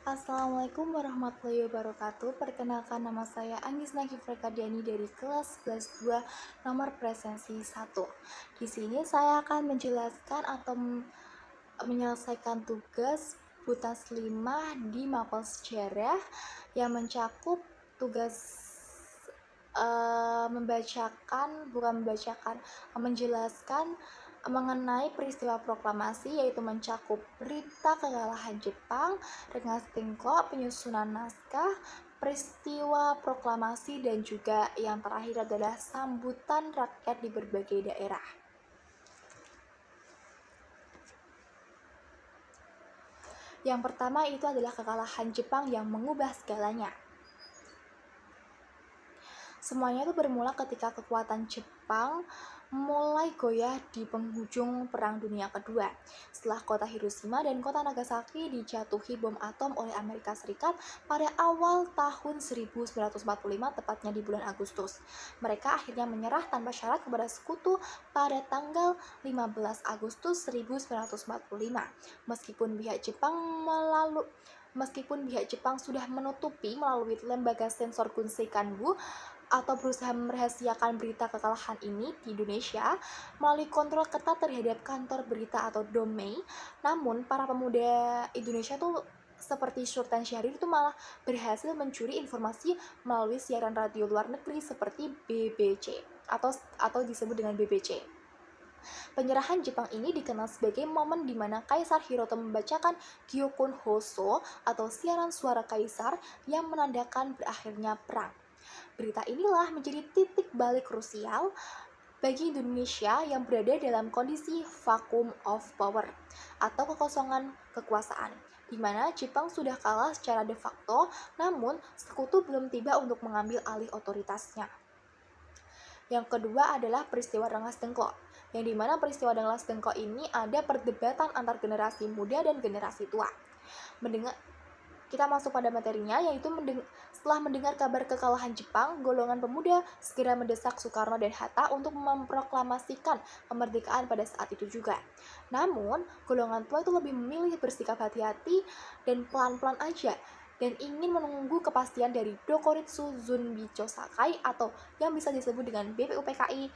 Assalamualaikum warahmatullahi wabarakatuh. Perkenalkan, nama saya Anggis Nakifrekadiani dari kelas 2 nomor presensi 1. Di sini saya akan menjelaskan atau menyelesaikan tugas Butas 5 di mapel sejarah yang mencakup tugas menjelaskan mengenai peristiwa proklamasi, yaitu mencakup berita kekalahan Jepang, Rengas Dengklok, penyusunan naskah, peristiwa proklamasi, dan juga yang terakhir adalah sambutan rakyat di berbagai daerah. Yang pertama itu adalah kekalahan Jepang yang mengubah segalanya. Semuanya itu bermula ketika kekuatan Jepang mulai goyah di penghujung Perang Dunia Kedua. Setelah kota Hiroshima dan kota Nagasaki dijatuhi bom atom oleh Amerika Serikat pada awal tahun 1945, tepatnya di bulan Agustus. Mereka akhirnya menyerah tanpa syarat kepada sekutu pada tanggal 15 Agustus 1945. Meskipun pihak Jepang sudah menutupi melalui lembaga sensor Gunsei Kanbu atau berusaha merahasiakan berita kekalahan ini di Indonesia melalui kontrol ketat terhadap kantor berita atau Domei, namun para pemuda Indonesia tuh seperti Sultan Syahrir itu malah berhasil mencuri informasi melalui siaran radio luar negeri seperti BBC atau disebut dengan BBC. Penyerahan Jepang ini dikenal sebagai momen di mana Kaisar Hiroto membacakan Gyokun Hoso atau siaran suara kaisar yang menandakan berakhirnya perang. Berita inilah menjadi titik balik krusial bagi Indonesia yang berada dalam kondisi vacuum of power atau kekosongan kekuasaan, di mana Jepang sudah kalah secara de facto, namun sekutu belum tiba untuk mengambil alih otoritasnya. Yang kedua adalah peristiwa Rengas Dengklok, yang dimana peristiwa Rengas Dengklok ini ada perdebatan antar generasi muda dan generasi tua. Kita masuk pada materinya, yaitu setelah mendengar kabar kekalahan Jepang, golongan pemuda segera mendesak Soekarno dan Hatta untuk memproklamasikan kemerdekaan pada saat itu juga. Namun, golongan tua itu lebih memilih bersikap hati-hati dan pelan-pelan aja, dan ingin menunggu kepastian dari Dokoritsu Zunbicho Sakai atau yang bisa disebut dengan BPUPKI,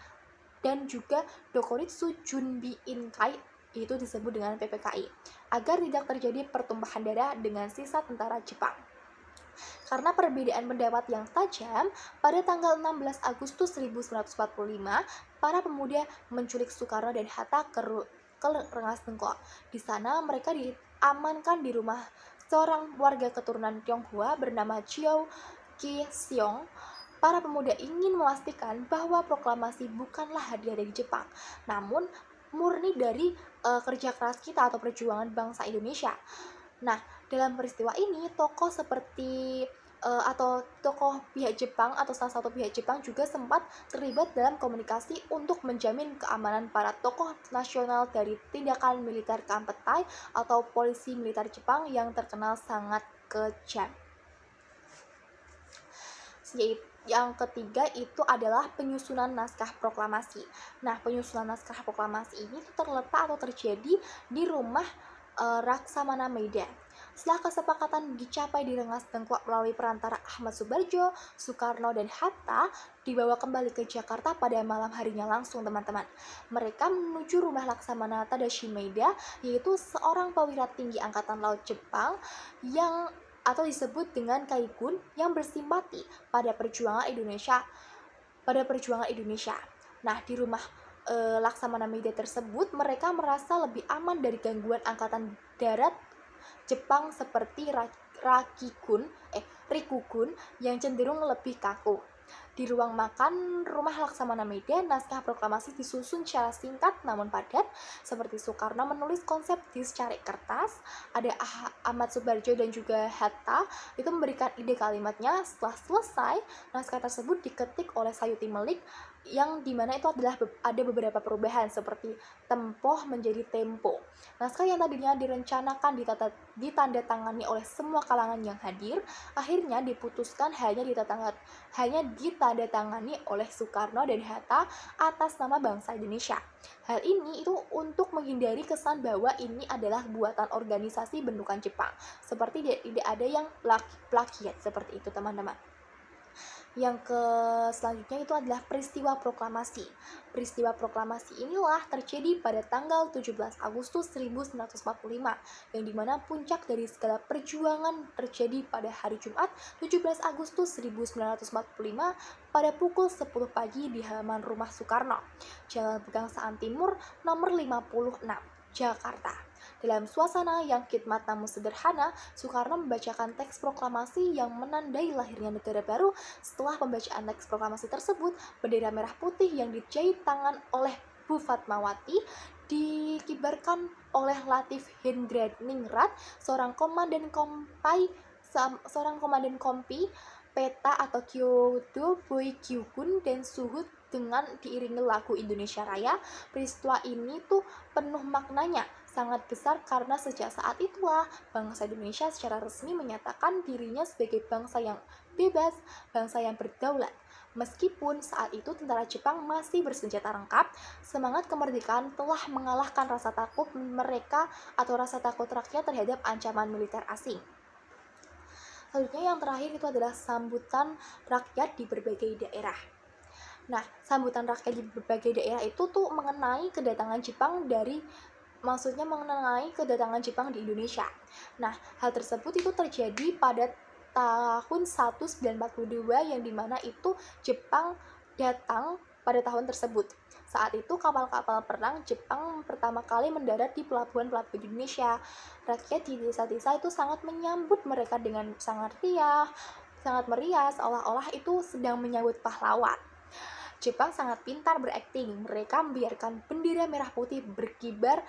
dan juga Dokoritsu Junbi Inkai, itu disebut dengan PPKI, agar tidak terjadi pertumpahan darah dengan sisa tentara Jepang. Karena perbedaan pendapat yang tajam, pada tanggal 16 Agustus 1945, para pemuda menculik Soekarno dan Hatta ke Rengas Dengklok. Di sana mereka diamankan di rumah seorang warga keturunan Tionghoa bernama Chiao Ki-seong. Para pemuda ingin memastikan bahwa proklamasi bukanlah hadiah dari Jepang, namun murni dari kerja keras kita atau perjuangan bangsa Indonesia. Nah, dalam peristiwa ini tokoh seperti tokoh pihak Jepang atau salah satu pihak Jepang juga sempat terlibat dalam komunikasi untuk menjamin keamanan para tokoh nasional dari tindakan militer Kampetai atau polisi militer Jepang yang terkenal sangat kejam. Yang ketiga itu adalah penyusunan naskah proklamasi. Nah, penyusunan naskah proklamasi ini terletak atau terjadi di rumah Laksamana Meida. Setelah kesepakatan dicapai di Rengas Dengklok melalui perantara Ahmad Subarjo, Soekarno, dan Hatta dibawa kembali ke Jakarta pada malam harinya langsung, teman-teman. Mereka menuju rumah Laksamana Tadashi Meida, yaitu seorang perwira tinggi Angkatan Laut Jepang yang atau disebut dengan Kaigun yang bersimpati pada perjuangan Indonesia. Nah, di rumah Laksamana Meida tersebut mereka merasa lebih aman dari gangguan angkatan darat Jepang seperti Rikugun yang cenderung lebih kaku. Di ruang makan rumah Laksamana Meida, naskah proklamasi disusun secara singkat namun padat, seperti Soekarno menulis konsep di secari kertas, ada Ahmad Subarjo dan juga Hatta itu memberikan ide kalimatnya. Setelah selesai, naskah tersebut diketik oleh Sayuti Melik yang dimana itu adalah ada beberapa perubahan seperti tempoh menjadi tempo. Naskah yang tadinya direncanakan ditandatangani oleh semua kalangan yang hadir, akhirnya diputuskan hanya ditandatangani oleh Soekarno dan Hatta atas nama bangsa Indonesia. Hal ini itu untuk menghindari kesan bahwa ini adalah buatan organisasi bentukan Jepang, seperti tidak ada yang plagiat seperti itu, teman-teman. Yang selanjutnya itu adalah peristiwa proklamasi. Peristiwa proklamasi inilah terjadi pada tanggal 17 Agustus 1945, yang dimana puncak dari segala perjuangan terjadi pada hari Jumat 17 Agustus 1945 pada pukul 10 pagi di halaman rumah Soekarno, Jalan Pegangsaan Timur nomor 56, Jakarta. Dalam suasana yang khidmat namun sederhana, Soekarno membacakan teks proklamasi yang menandai lahirnya negara baru. Setelah pembacaan teks proklamasi tersebut, bendera merah putih yang dijahit tangan oleh Bu Fatmawati dikibarkan oleh Latif Hendradiningrat, seorang komandan kompi Peta atau Kyodo Boikyukun dan Suhut dengan diiringi lagu Indonesia Raya. Peristiwa ini tuh penuh maknanya, sangat besar karena sejak saat itulah bangsa Indonesia secara resmi menyatakan dirinya sebagai bangsa yang bebas, bangsa yang berdaulat. Meskipun saat itu tentara Jepang masih bersenjata lengkap, semangat kemerdekaan telah mengalahkan rasa takut mereka atau rasa takut rakyat terhadap ancaman militer asing. Selanjutnya yang terakhir itu adalah sambutan rakyat di berbagai daerah. Nah, sambutan rakyat di berbagai daerah itu tuh mengenai kedatangan Jepang di Indonesia. Nah, hal tersebut itu terjadi pada tahun 1942 yang dimana itu Jepang datang pada tahun tersebut. Saat itu kapal-kapal perang Jepang pertama kali mendarat di pelabuhan-pelabuhan Indonesia. Rakyat di desa-desa itu sangat menyambut mereka dengan sangat meriah, seolah-olah itu sedang menyambut pahlawan. Jepang sangat pintar berakting. Mereka membiarkan bendera merah putih berkibar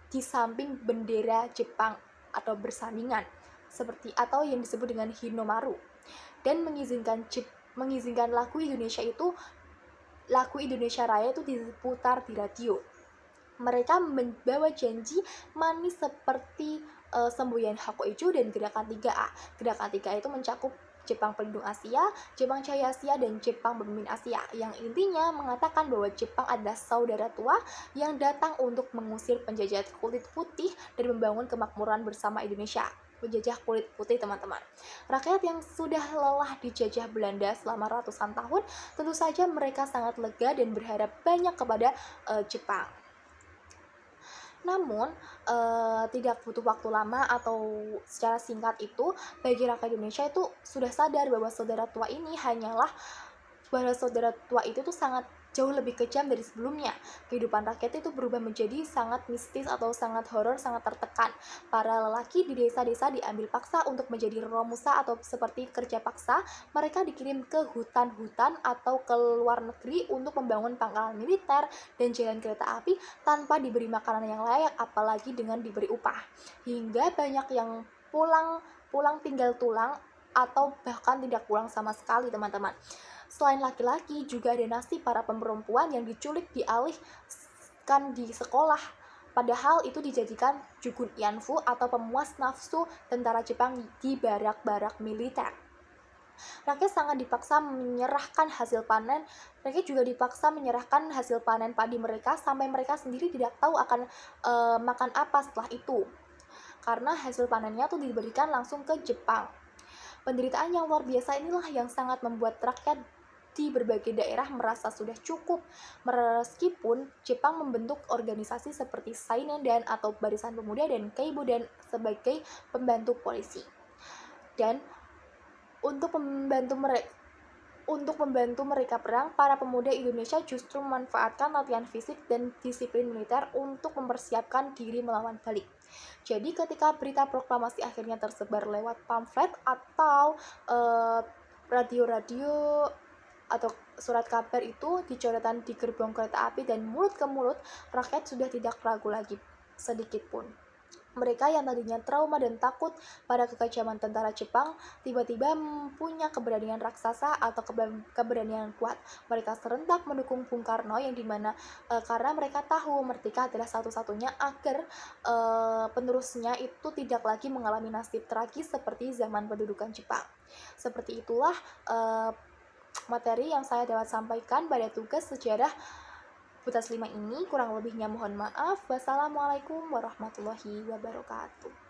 di samping bendera Jepang atau bersandingan atau yang disebut dengan Hinomaru, dan mengizinkan lagu Indonesia Raya itu diputar di radio. Mereka membawa janji manis seperti semboyan Hakoijo dan Gerakan 3A. Gerakan 3A itu mencakup Jepang Pelindung Asia, Jepang Jaya Asia, dan Jepang Pemimpin Asia, yang intinya mengatakan bahwa Jepang adalah saudara tua yang datang untuk mengusir penjajah kulit putih dan membangun kemakmuran bersama Indonesia. Penjajah kulit putih, teman-teman. Rakyat yang sudah lelah dijajah Belanda selama ratusan tahun, tentu saja mereka sangat lega dan berharap banyak kepada Jepang. Namun, tidak butuh waktu lama atau secara singkat itu, bagi rakyat Indonesia itu sudah sadar bahwa saudara tua itu tuh sangat jauh lebih kejam dari sebelumnya. Kehidupan rakyat itu berubah menjadi sangat mistis atau sangat horor, sangat tertekan. Para lelaki di desa-desa diambil paksa untuk menjadi romusa atau seperti kerja paksa. Mereka dikirim ke hutan-hutan atau ke luar negeri untuk membangun pangkalan militer dan jalan kereta api tanpa diberi makanan yang layak, apalagi dengan diberi upah. Hingga banyak yang pulang tinggal tulang atau bahkan tidak pulang sama sekali, teman-teman. Selain laki-laki, juga ada nasib para perempuan yang diculik dialihkan di sekolah. Padahal itu dijadikan Jugun Yanfu atau pemuas nafsu tentara Jepang di barak-barak militer. Rakyat sangat dipaksa menyerahkan hasil panen. Rakyat juga dipaksa menyerahkan hasil panen padi mereka sampai mereka sendiri tidak tahu akan makan apa setelah itu. Karena hasil panennya tuh diberikan langsung ke Jepang. Penderitaan yang luar biasa inilah yang sangat membuat rakyat di berbagai daerah merasa sudah cukup, meskipun Jepang membentuk organisasi seperti Sainendan atau Barisan Pemuda dan Keibudan sebagai pembantu polisi. Dan untuk membantu mereka perang, para pemuda Indonesia justru memanfaatkan latihan fisik dan disiplin militer untuk mempersiapkan diri melawan balik. Jadi ketika berita proklamasi akhirnya tersebar lewat pamflet atau radio-radio atau surat kabar itu dicoretan di gerbong kereta api dan mulut ke mulut, rakyat sudah tidak ragu lagi sedikit pun. Mereka yang tadinya trauma dan takut pada kekejaman tentara Jepang, tiba-tiba punya keberanian raksasa atau keberanian kuat. Mereka serentak mendukung Bung Karno yang dimana karena mereka tahu merdeka adalah satu-satunya agar penerusnya itu tidak lagi mengalami nasib tragis seperti zaman pendudukan Jepang. Seperti itulah materi yang saya dapat sampaikan pada tugas sejarah Butas 5 ini. Kurang lebihnya mohon maaf. Wassalamualaikum warahmatullahi wabarakatuh.